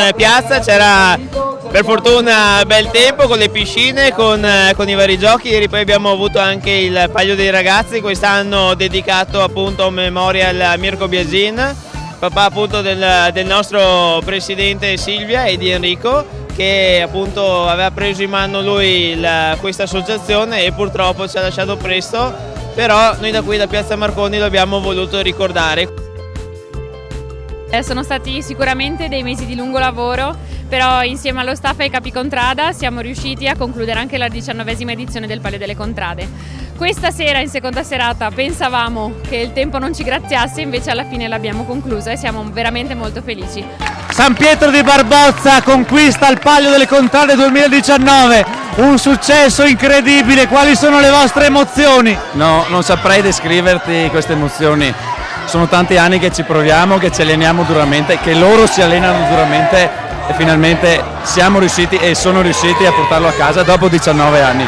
in piazza, c'era per fortuna bel tempo con le piscine, con i vari giochi. Ieri poi abbiamo avuto anche il Palio dei ragazzi, quest'anno dedicato appunto a memorial a Mirko Biagin, papà appunto del nostro presidente Silvia e di Enrico, che appunto aveva preso in mano lui questa associazione e purtroppo ci ha lasciato presto, però noi da qui da Piazza Marconi lo abbiamo voluto ricordare. Sono stati sicuramente dei mesi di lungo lavoro, però insieme allo staff e ai capi contrada siamo riusciti a concludere anche la 19ª edizione del Palio delle Contrade. Questa sera, in seconda serata, pensavamo che il tempo non ci graziasse, invece alla fine l'abbiamo conclusa e siamo veramente molto felici. San Pietro di Barbozza conquista il Palio delle Contrade 2019, un successo incredibile. Quali sono le vostre emozioni? No, non saprei descriverti queste emozioni. Sono tanti anni che ci proviamo, che ci alleniamo duramente, che loro si allenano duramente e finalmente siamo riusciti e sono riusciti a portarlo a casa dopo 19 anni.